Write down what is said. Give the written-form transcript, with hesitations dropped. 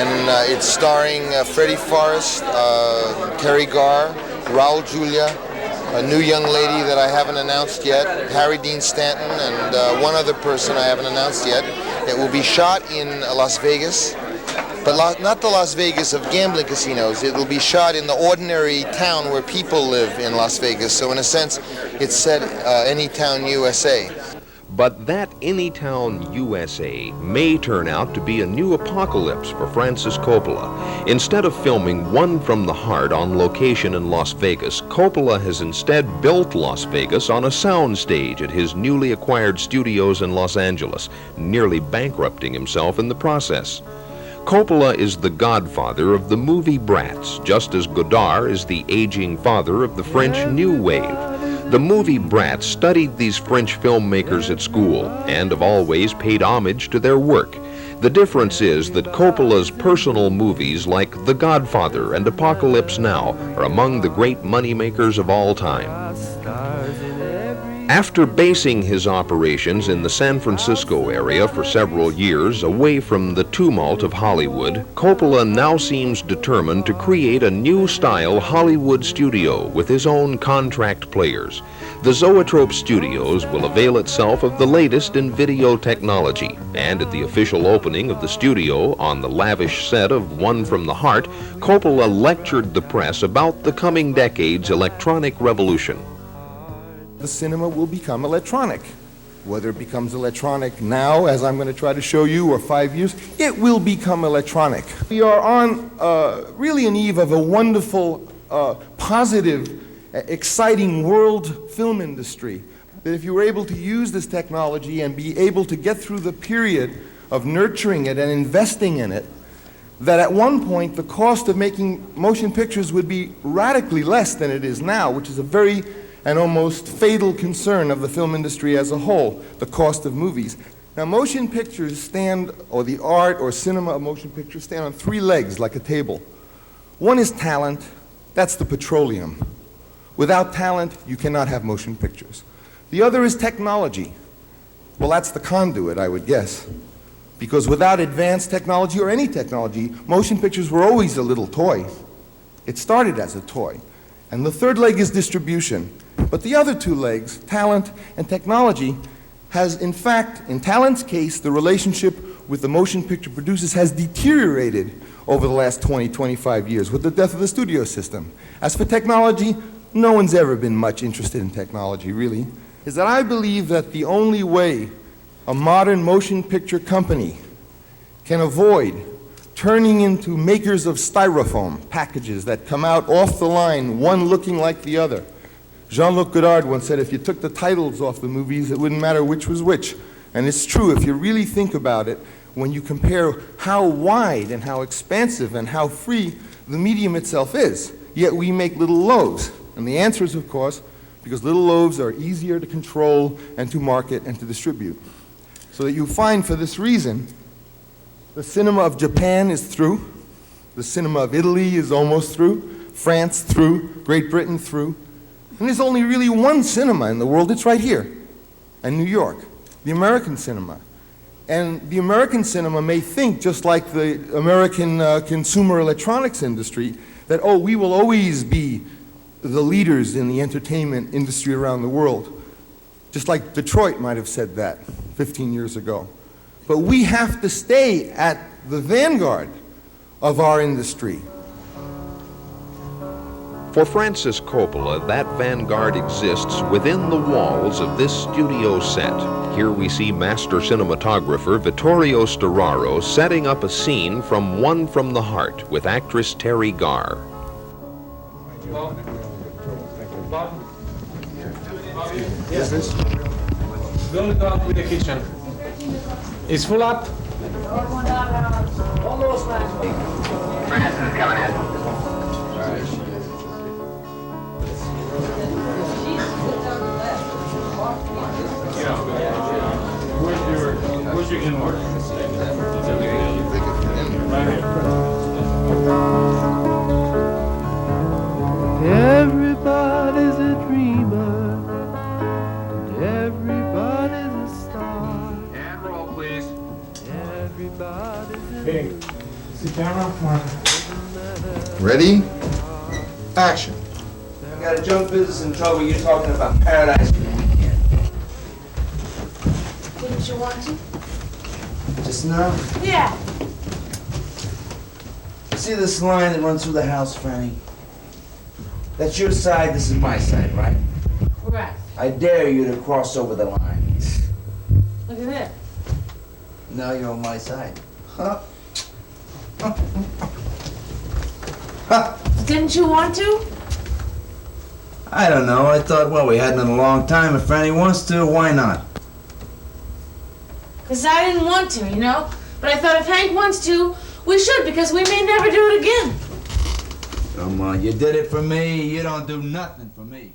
and it's starring Freddie Forrest, Terry Garr, Raul Julia, a new young lady that I haven't announced yet, Harry Dean Stanton, and one other person I haven't announced yet. It will be shot in Las Vegas, but not the Las Vegas of gambling casinos. It will be shot in the ordinary town where people live in Las Vegas. So in a sense, it's set Anytown, USA. But that Anytown, USA may turn out to be a new apocalypse for Francis Coppola. Instead of filming One from the Heart on location in Las Vegas, Coppola has instead built Las Vegas on a soundstage at his newly acquired studios in Los Angeles, nearly bankrupting himself in the process. Coppola is the godfather of the movie brats, just as Godard is the aging father of the French New Wave. The movie brats studied these French filmmakers at school and have always paid homage to their work. The difference is that Coppola's personal movies like The Godfather and Apocalypse Now are among the great moneymakers of all time. After basing his operations in the San Francisco area for several years away from the tumult of Hollywood, Coppola now seems determined to create a new style Hollywood studio with his own contract players. The Zoetrope Studios will avail itself of the latest in video technology, and at the official opening of the studio on the lavish set of One from the Heart, Coppola lectured the press about the coming decade's electronic revolution. The cinema will become electronic. Whether it becomes electronic now, as I'm going to try to show you, or 5 years, it will become electronic. We are on really an eve of a wonderful, positive, exciting world film industry. That if you were able to use this technology and be able to get through the period of nurturing it and investing in it, that at one point the cost of making motion pictures would be radically less than it is now, which is a very and almost fatal concern of the film industry as a whole, the cost of movies. Now, motion pictures stand, or the art or cinema of motion pictures stand on three legs like a table. One is talent, that's the petroleum. Without talent, you cannot have motion pictures. The other is technology. Well, that's the conduit, I would guess. Because without advanced technology or any technology, motion pictures were always a little toy. It started as a toy. And the third leg is distribution. But the other two legs, talent and technology, has in fact, in talent's case, the relationship with the motion picture producers has deteriorated over the last 20, 25 years with the death of the studio system. As for technology, no one's ever been much interested in technology, really. Is that I believe that the only way a modern motion picture company can avoid turning into makers of styrofoam packages that come out off the line, one looking like the other. Jean-Luc Godard once said if you took the titles off the movies, it wouldn't matter which was which. And it's true, if you really think about it, when you compare how wide and how expansive and how free the medium itself is, yet we make little loaves. And the answer is, of course, because little loaves are easier to control and to market and to distribute. So that you find, for this reason, the cinema of Japan is through, the cinema of Italy is almost through, France through, Great Britain through, and there's only really one cinema in the world, it's right here, in New York, the American cinema. And the American cinema may think, just like the American consumer electronics industry, that, oh, we will always be the leaders in the entertainment industry around the world. Just like Detroit might have said that 15 years ago. But we have to stay at the vanguard of our industry. For Francis Coppola, that vanguard exists within the walls of this studio set. Here we see master cinematographer Vittorio Storaro setting up a scene from One from the Heart with actress Terry Garr. Yes, this. Don't go up with the kitchen. It's full up. Francis is coming in. Where's your inward? Right here. Everybody's a dreamer, and everybody's a star. And roll, please. Everybody's a Bing. The camera, come on. Ready? Action. I got a junk business in trouble. You're talking about paradise for the weekend. Didn't you want to? Just now? Yeah. See this line that runs through the house, Franny? That's your side, this is my side, right? Correct. I dare you to cross over the line. Look at this. Now you're on my side. Huh? Didn't you want to? I don't know. I thought, well, we hadn't in a long time. If Franny wants to, why not? Because I didn't want to, you know? But I thought if Hank wants to, we should, because we may never do it again. Come on, you did it for me. You don't do nothing for me.